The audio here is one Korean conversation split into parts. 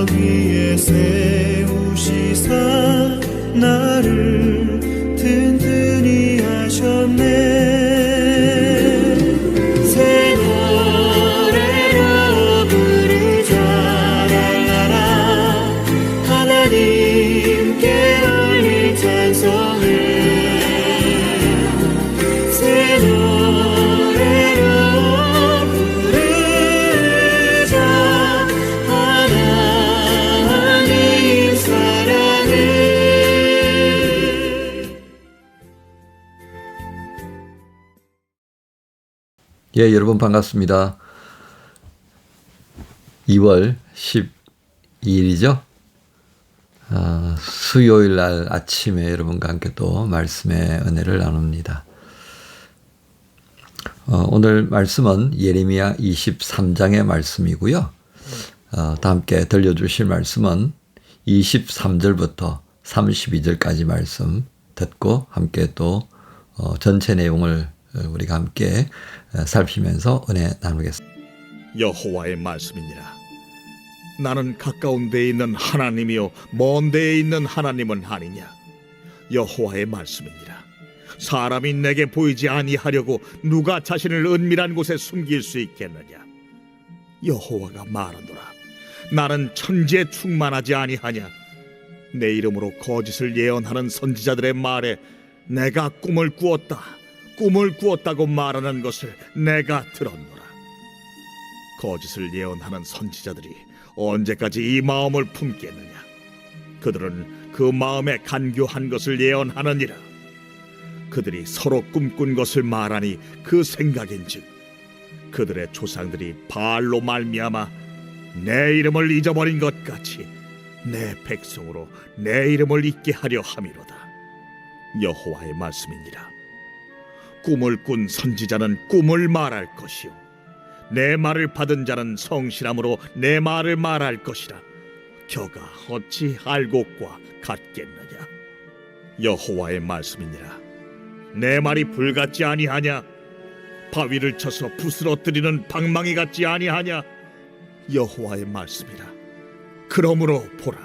위에 세우시사 나를 든든히 하셨네. 새 노래로 부르자 랄라라. 하나님께 올릴 찬송을 새 노래로 부르자. 하나님 사랑을. 예, 여러분 반갑습니다. 2월 12일이죠. 수요일 날 아침에 여러분과 함께 또 말씀의 은혜를 나눕니다. 오늘 말씀은 예레미야 23장의 말씀이고요. 다 함께 들려주실 말씀은 23절부터 32절까지 말씀 듣고 함께 또 전체 내용을 우리가 함께 살피면서 은혜 나누겠습니다. 여호와의 말씀이니라. 나는 가까운 데에 있는 하나님이요 먼 데에 있는 하나님은 아니냐. 여호와의 말씀이니라. 사람이 내게 보이지 아니하려고 누가 자신을 은밀한 곳에 숨길 수 있겠느냐. 여호와가 말하노라. 나는 천지에 충만하지 아니하냐. 내 이름으로 거짓을 예언하는 선지자들의 말에 내가 꿈을 꾸었다고 말하는 것을 내가 들었노라. 거짓을 예언하는 선지자들이 언제까지 이 마음을 품겠느냐. 그들은 그 마음에 간교한 것을 예언하느니라. 그들이 서로 꿈꾼 것을 말하니 그 생각인즉 그들의 조상들이 바알로 말미암아 내 이름을 잊어버린 것 같이 내 백성으로 내 이름을 잊게 하려 함이로다. 여호와의 말씀이니라. 꿈을 꾼 선지자는 꿈을 말할 것이요 내 말을 받은 자는 성실함으로 내 말을 말할 것이라. 겨가 어찌 알곡과 같겠느냐. 여호와의 말씀이니라. 내 말이 불같지 아니하냐. 바위를 쳐서 부스러뜨리는 방망이 같지 아니하냐. 여호와의 말씀이라. 그러므로 보라,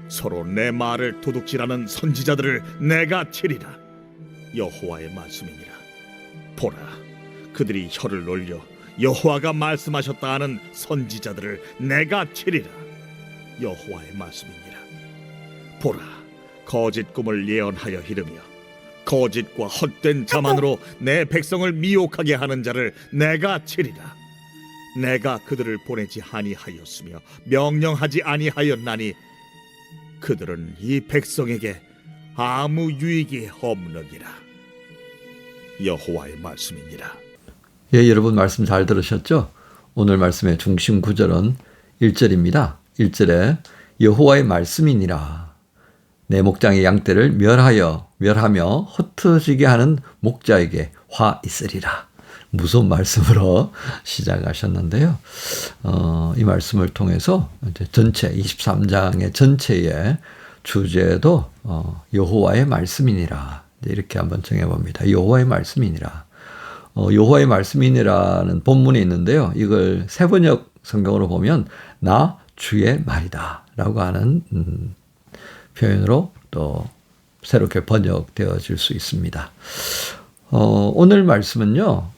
서로 내 말을 도둑질하는 선지자들을 내가 치리라. 여호와의 말씀이니라. 보라, 그들이 혀를 놀려 여호와가 말씀하셨다 하는 선지자들을 내가 치리라. 여호와의 말씀이니라. 보라, 거짓 꿈을 예언하여 이르며 거짓과 헛된 자만으로 내 백성을 미혹하게 하는 자를 내가 치리라. 내가 그들을 보내지 아니하였으며 명령하지 아니하였나니 그들은 이 백성에게 아무 유익이 없느니라. 여호와의 말씀이니라. 예, 여러분 말씀 잘 들으셨죠? 오늘 말씀의 중심 구절은 1절입니다. 1절에 여호와의 말씀이니라. 내 목장의 양떼를 멸하며 흩어지게 하는 목자에게 화 있으리라. 무서운 말씀으로 시작하셨는데요. 이 말씀을 통해서 이제 전체 23장의 전체의 주제도 여호와의 말씀이니라. 이렇게 한번 정해봅니다. 여호와의 말씀이니라. 여호와의 말씀이니라는 본문이 있는데요. 이걸 세번역 성경으로 보면 나 주의 말이다 라고 하는 표현으로 또 새롭게 번역되어질 수 있습니다. 오늘 말씀은요.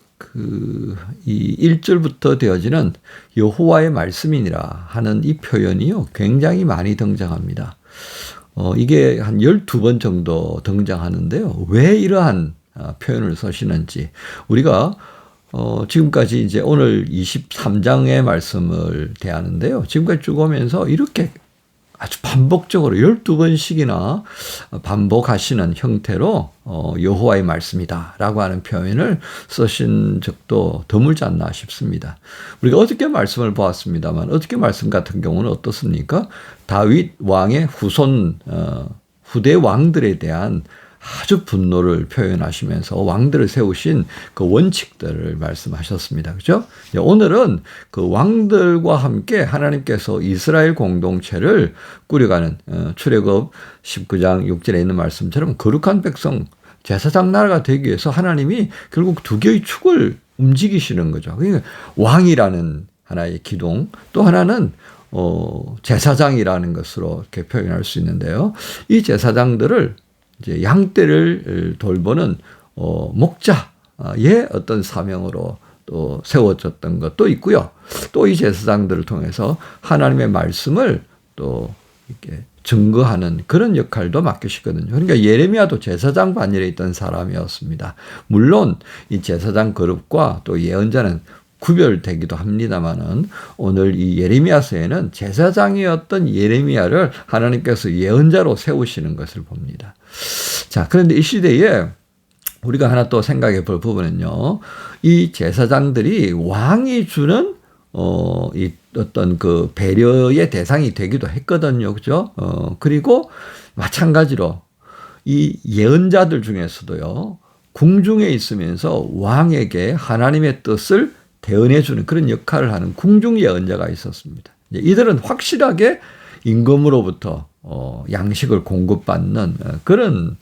이 1절부터 되어지는 여호와의 말씀이니라 하는 이 표현이요. 굉장히 많이 등장합니다. 이게 한 12번 정도 등장하는데요. 왜 이러한 표현을 쓰시는지 우리가 지금까지 이제 오늘 23장의 말씀을 대하는데요. 지금까지 쭉 오면서 이렇게 아주 반복적으로 12번씩이나 반복하시는 형태로 여호와의 말씀이다 라고 하는 표현을 쓰신 적도 드물지 않나 싶습니다. 우리가 어저께 말씀을 보았습니다만 어저께 말씀 같은 경우는 어떻습니까? 다윗 왕의 후대 왕들에 대한 아주 분노를 표현하시면서 왕들을 세우신 그 원칙들을 말씀하셨습니다. 그죠? 오늘은 그 왕들과 함께 하나님께서 이스라엘 공동체를 꾸려가는 출애굽 19장 6절에 있는 말씀처럼 거룩한 백성 제사장 나라가 되기 위해서 하나님이 결국 두 개의 축을 움직이시는 거죠. 그러니까 왕이라는 하나의 기둥, 또 하나는 제사장이라는 것으로 이렇게 표현할 수 있는데요. 이 제사장들을 이제 양떼를 돌보는 목자의 어떤 사명으로 또 세워졌던 것도 있고요. 또 이 제사장들을 통해서 하나님의 말씀을 또 이렇게 증거하는 그런 역할도 맡기시거든요. 그러니까 예레미야도 제사장 반열에 있던 사람이었습니다. 물론 이 제사장 그룹과 또 예언자는 구별되기도 합니다만은 오늘 이 예레미야서에는 제사장이었던 예레미야를 하나님께서 예언자로 세우시는 것을 봅니다. 자, 그런데 이 시대에 우리가 하나 또 생각해 볼 부분은요. 이 제사장들이 왕이 주는 이 어떤 그 배려의 대상이 되기도 했거든요. 그죠? 그리고 마찬가지로 이 예언자들 중에서도요. 궁중에 있으면서 왕에게 하나님의 뜻을 대언해 주는 그런 역할을 하는 궁중 예언자가 있었습니다. 이들은 확실하게 임금으로부터 양식을 공급받는 그런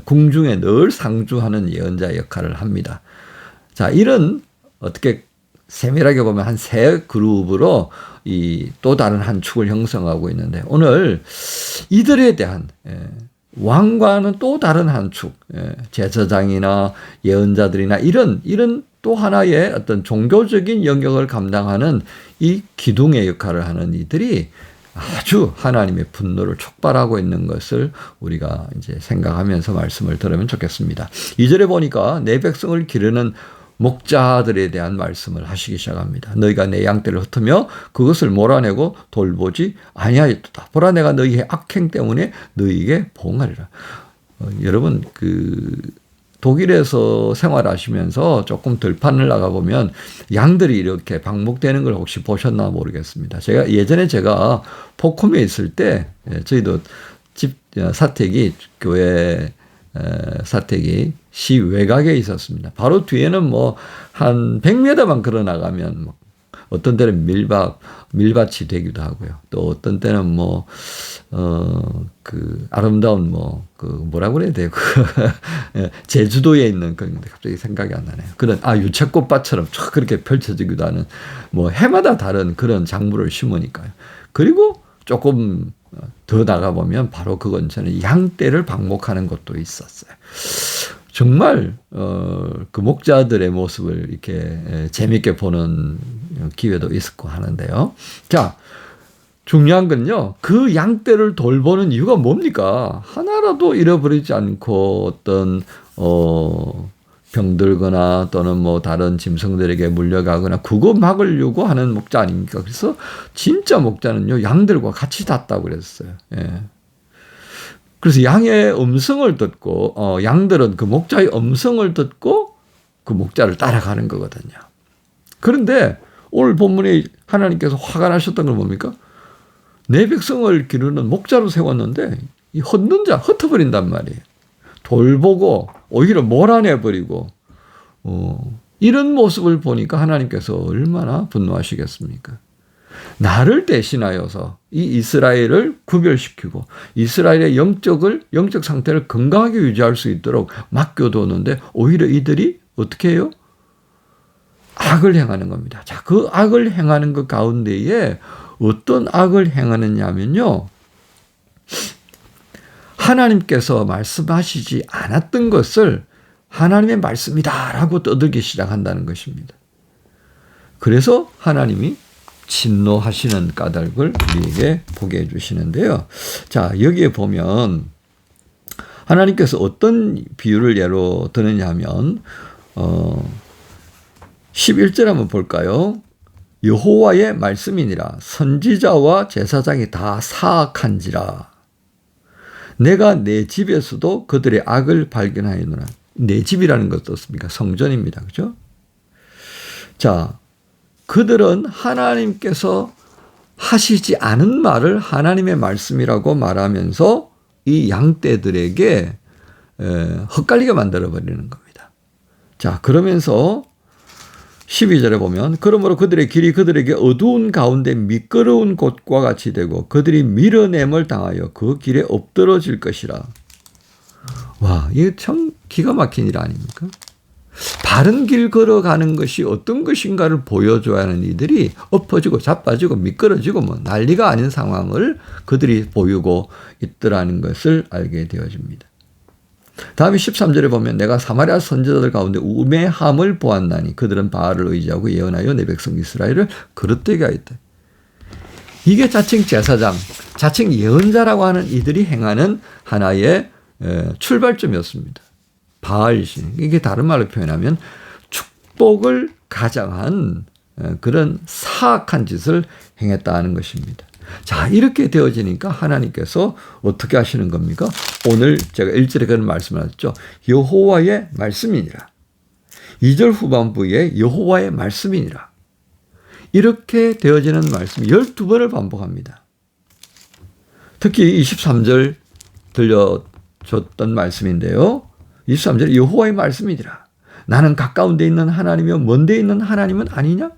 궁중에 늘 상주하는 예언자 역할을 합니다. 자, 이런 어떻게 세밀하게 보면 한 세 그룹으로 이 또 다른 한 축을 형성하고 있는데 오늘 이들에 대한 왕과는 또 다른 한 축, 제사장이나 예언자들이나 이런 또 하나의 어떤 종교적인 영역을 감당하는 이 기둥의 역할을 하는 이들이 아주 하나님의 분노를 촉발하고 있는 것을 우리가 이제 생각하면서 말씀을 들으면 좋겠습니다. 2절에 보니까 내 백성을 기르는 목자들에 대한 말씀을 하시기 시작합니다. 너희가 내 양떼를 흩으며 그것을 몰아내고 돌보지 아니하였도다. 보라 내가 너희의 악행 때문에 너희에게 보응하리라. 여러분 독일에서 생활하시면서 조금 들판을 나가보면 양들이 이렇게 방목되는 걸 혹시 보셨나 모르겠습니다. 예전에 제가 포콤에 있을 때 저희도 집 사택이 교회 사택이 시 외곽에 있었습니다. 바로 뒤에는 뭐 한 100m만 걸어 나가면 어떤 때는 밀밭이 되기도 하고요. 또 어떤 때는 아름다운 뭐라고 그래야 돼요? 제주도에 있는 그런데 갑자기 생각이 안 나네요. 그런 유채꽃밭처럼 쫙 그렇게 펼쳐지기도 하는 해마다 다른 그런 작물을 심으니까요. 그리고 조금 더 나가보면 바로 그 근처는 양떼를 방목하는 곳도 있었어요. 정말 그 목자들의 모습을 이렇게 재밌게 보는 기회도 있었고 하는데요. 자, 중요한 건요. 그 양떼를 돌보는 이유가 뭡니까? 하나라도 잃어버리지 않고 어떤 병들거나 또는 다른 짐승들에게 물려가거나 그거 막으려고 하는 목자 아닙니까? 그래서 진짜 목자는요. 양들과 같이 잤다고 그랬어요. 예. 그래서 양의 음성을 듣고 양들은 그 목자의 음성을 듣고 그 목자를 따라가는 거거든요. 그런데 오늘 본문에 하나님께서 화가 나셨던 건 뭡니까? 내 백성을 기르는 목자로 세웠는데 이 흩어버린단 말이에요. 돌보고 오히려 몰아내버리고 이런 모습을 보니까 하나님께서 얼마나 분노하시겠습니까? 나를 대신하여서 이 이스라엘을 구별시키고 이스라엘의 영적 상태를 건강하게 유지할 수 있도록 맡겨두었는데 오히려 이들이 어떻게 해요? 악을 행하는 겁니다. 자, 그 악을 행하는 것 가운데에 어떤 악을 행하느냐 하면요. 하나님께서 말씀하시지 않았던 것을 하나님의 말씀이다라고 떠들기 시작한다는 것입니다. 그래서 하나님이 진노하시는 까닭을 우리에게 보게 해주시는데요. 자, 여기에 보면 하나님께서 어떤 비유를 예로 드느냐 하면 11절 한번 볼까요? 여호와의 말씀이니라 선지자와 제사장이 다 사악한지라 내가 내 집에서도 그들의 악을 발견하였노라. 내 집이라는 것도 어떻습니까? 성전입니다. 그죠? 자, 그들은 하나님께서 하시지 않은 말을 하나님의 말씀이라고 말하면서 이 양떼들에게 헛갈리게 만들어버리는 겁니다. 자, 그러면서 12절에 보면 그러므로 그들의 길이 그들에게 어두운 가운데 미끄러운 곳과 같이 되고 그들이 밀어냄을 당하여 그 길에 엎드러질 것이라. 와, 이게 참 기가 막힌 일 아닙니까? 바른 길 걸어가는 것이 어떤 것인가를 보여줘야 하는 이들이 엎어지고 자빠지고 미끄러지고 뭐 난리가 아닌 상황을 그들이 보이고 있더라는 것을 알게 되어집니다. 다음에 13절에 보면 내가 사마리아 선지자들 가운데 우매함을 보았나니 그들은 바알을 의지하고 예언하여 내 백성 이스라엘을 그릇되게 하였다. 이게 자칭 제사장, 자칭 예언자라고 하는 이들이 행하는 하나의 출발점이었습니다. 바알신. 이게 다른 말로 표현하면 축복을 가장한 그런 사악한 짓을 행했다는 것입니다. 자, 이렇게 되어지니까 하나님께서 어떻게 하시는 겁니까? 오늘 제가 1절에 그런 말씀을 하셨죠. 여호와의 말씀이니라. 2절 후반부에 여호와의 말씀이니라. 이렇게 되어지는 말씀이 12번을 반복합니다. 특히 23절 들려줬던 말씀인데요. 23절에 여호와의 말씀이니라. 나는 가까운 데 있는 하나님이며 먼 데 있는 하나님은 아니냐?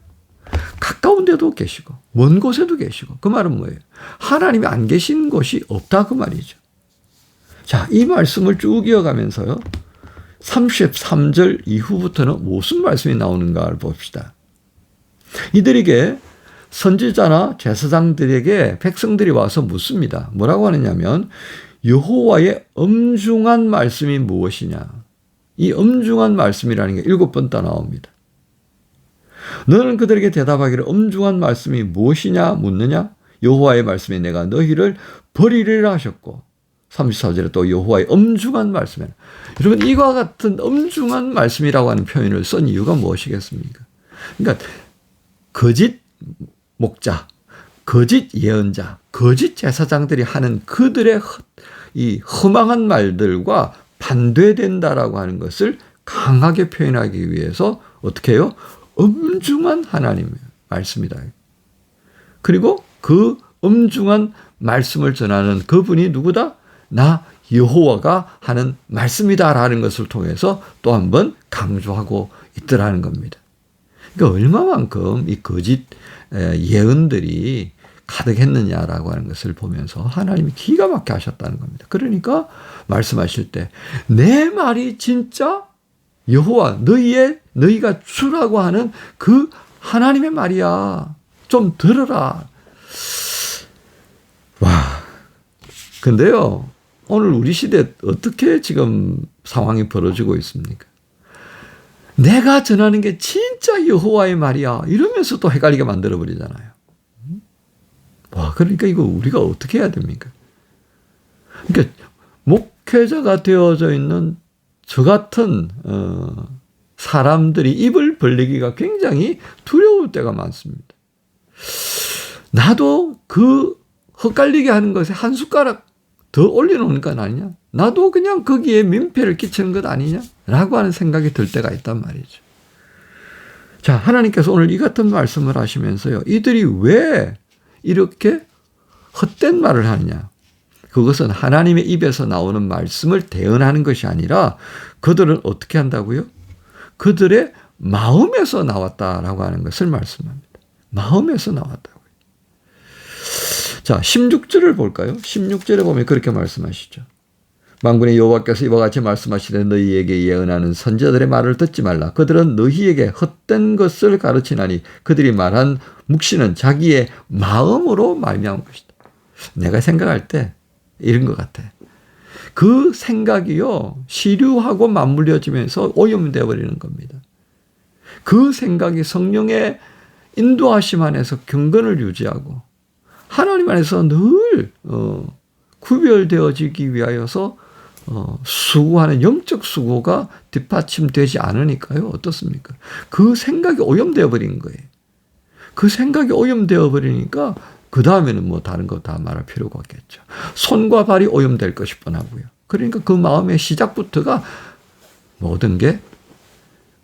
가까운 데도 계시고 먼 곳에도 계시고 그 말은 뭐예요? 하나님이 안 계신 곳이 없다 그 말이죠. 자, 이 말씀을 쭉 이어가면서요. 33절 이후부터는 무슨 말씀이 나오는가를 봅시다. 이들에게 선지자나 제사장들에게 백성들이 와서 묻습니다. 뭐라고 하느냐면 여호와의 엄중한 말씀이 무엇이냐. 이 엄중한 말씀이라는 게 7번 더 나옵니다. 너는 그들에게 대답하기를 엄중한 말씀이 무엇이냐 묻느냐? 여호와의 말씀이 내가 너희를 버리리라 하셨고 34절에 또 여호와의 엄중한 말씀이라. 여러분 이와 같은 엄중한 말씀이라고 하는 표현을 쓴 이유가 무엇이겠습니까? 그러니까 거짓 목자, 거짓 예언자, 거짓 제사장들이 하는 그들의 이 험한 말들과 반대된다라고 하는 것을 강하게 표현하기 위해서 어떻게 해요? 엄중한 하나님의 말씀이다. 그리고 그 엄중한 말씀을 전하는 그분이 누구다? 나 여호와가 하는 말씀이다라는 것을 통해서 또 한 번 강조하고 있더라는 겁니다. 그러니까 얼마만큼 이 거짓 예언들이 가득했느냐라고 하는 것을 보면서 하나님이 기가 막히게 하셨다는 겁니다. 그러니까 말씀하실 때 내 말이 진짜 여호와 너희가 주라고 하는 그 하나님의 말이야. 좀 들어라. 와. 근데요. 오늘 우리 시대에 어떻게 지금 상황이 벌어지고 있습니까? 내가 전하는 게 진짜 여호와의 말이야. 이러면서 또 헷갈리게 만들어버리잖아요. 와, 그러니까 이거 우리가 어떻게 해야 됩니까? 그러니까 목회자가 되어져 있는 저 같은 사람들이 입을 벌리기가 굉장히 두려울 때가 많습니다. 나도 그 헛갈리게 하는 것에 한 숟가락 더 올려놓는 건 아니냐? 나도 그냥 거기에 민폐를 끼치는 것 아니냐? 라고 하는 생각이 들 때가 있단 말이죠. 자, 하나님께서 오늘 이 같은 말씀을 하시면서요. 이들이 왜 이렇게 헛된 말을 하느냐? 그것은 하나님의 입에서 나오는 말씀을 대언하는 것이 아니라 그들은 어떻게 한다고요? 그들의 마음에서 나왔다라고 하는 것을 말씀합니다. 마음에서 나왔다고요. 자, 16절을 볼까요? 16절에 보면 그렇게 말씀하시죠. 만군의 여호와께서 이와 같이 말씀하시되 너희에게 예언하는 선지자들의 말을 듣지 말라. 그들은 너희에게 헛된 것을 가르치나니 그들이 말한 묵시는 자기의 마음으로 말미암은 것이다. 내가 생각할 때 이런 것 같아. 그 생각이요, 시류하고 맞물려지면서 오염되어 버리는 겁니다. 그 생각이 성령의 인도하심 안에서 경건을 유지하고 하나님 안에서 늘 구별되어지기 위하여서 수고하는 영적 수고가 뒷받침되지 않으니까요. 어떻습니까? 그 생각이 오염되어 버린 거예요. 그 생각이 오염되어 버리니까 그 다음에는 뭐 다른 거 다 말할 필요가 없겠죠. 손과 발이 오염될 것이 뻔하고요. 그러니까 그 마음의 시작부터가 모든 게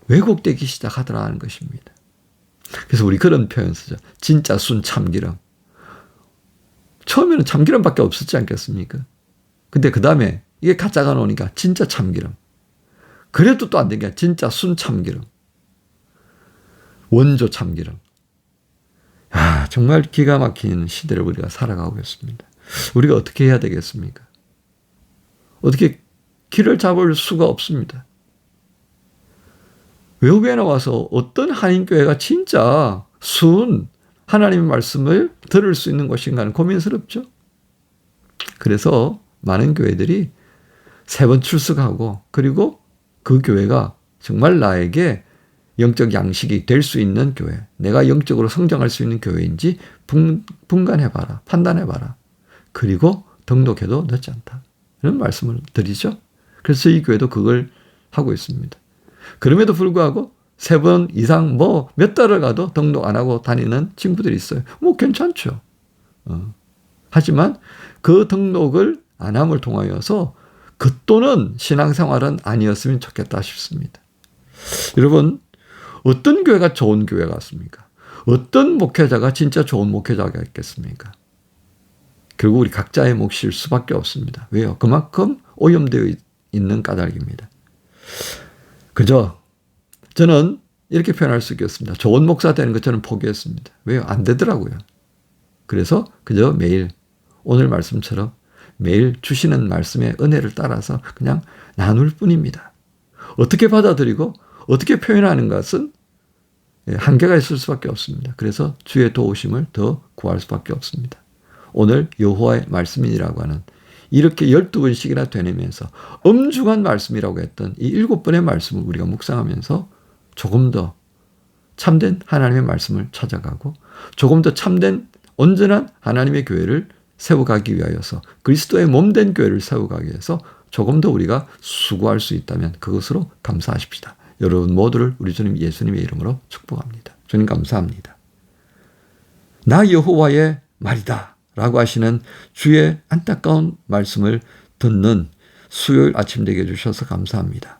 왜곡되기 시작하더라는 것입니다. 그래서 우리 그런 표현 쓰죠. 진짜 순 참기름. 처음에는 참기름밖에 없었지 않겠습니까? 근데 그 다음에 이게 가짜가 나오니까 진짜 참기름. 그래도 또 안 된 게 진짜 순 참기름. 원조 참기름. 아, 정말 기가 막힌 시대를 우리가 살아가고 있습니다. 우리가 어떻게 해야 되겠습니까? 어떻게 길을 잡을 수가 없습니다. 외국에 나와서 어떤 한인교회가 진짜 순 하나님의 말씀을 들을 수 있는 곳인가는 고민스럽죠. 그래서 많은 교회들이 3번 출석하고 그리고 그 교회가 정말 나에게 영적 양식이 될 수 있는 교회, 내가 영적으로 성장할 수 있는 교회인지 분간해봐라, 판단해봐라. 그리고 등록해도 늦지 않다. 이런 말씀을 드리죠. 그래서 이 교회도 그걸 하고 있습니다. 그럼에도 불구하고 3번 이상 몇 달을 가도 등록 안 하고 다니는 친구들이 있어요. 괜찮죠. 하지만 그 등록을 안 함을 통하여서 그 또는 신앙생활은 아니었으면 좋겠다 싶습니다. 여러분, 어떤 교회가 좋은 교회 같습니까? 어떤 목회자가 진짜 좋은 목회자가 있겠습니까? 결국 우리 각자의 몫일 수밖에 없습니다. 왜요? 그만큼 오염되어 있는 까닭입니다. 그저 저는 이렇게 표현할 수 있겠습니다. 좋은 목사 되는 것 저는 포기했습니다. 왜요? 안 되더라고요. 그래서 그저 매일 오늘 말씀처럼 매일 주시는 말씀의 은혜를 따라서 그냥 나눌 뿐입니다. 어떻게 받아들이고 어떻게 표현하는 것은 한계가 있을 수밖에 없습니다. 그래서 주의 도우심을 더 구할 수밖에 없습니다. 오늘 여호와의 말씀이라고 하는 이렇게 12번씩이나 되뇌면서 엄중한 말씀이라고 했던 이 7번의 말씀을 우리가 묵상하면서 조금 더 참된 하나님의 말씀을 찾아가고 조금 더 참된 온전한 하나님의 교회를 세워가기 위하여서 그리스도의 몸된 교회를 세워가기 위해서 조금 더 우리가 수고할 수 있다면 그것으로 감사하십시다. 여러분 모두를 우리 주님 예수님의 이름으로 축복합니다. 주님 감사합니다. 나 여호와의 말이다 라고 하시는 주의 안타까운 말씀을 듣는 수요일 아침 되게 해주셔서 감사합니다.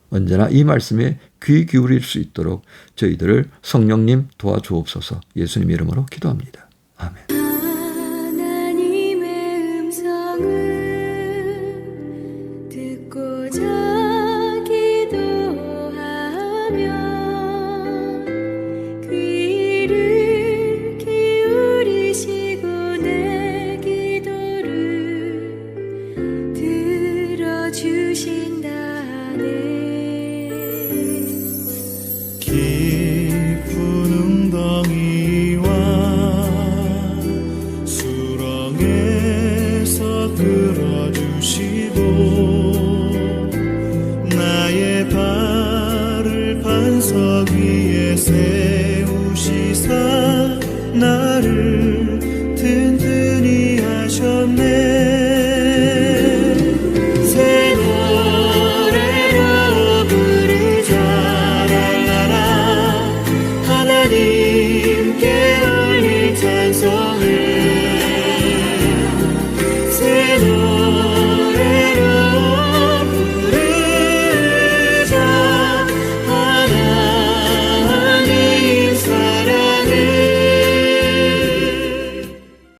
언제나 이 말씀에 귀 기울일 수 있도록 저희들을 성령님 도와주옵소서. 예수님 이름으로 기도합니다. 아멘.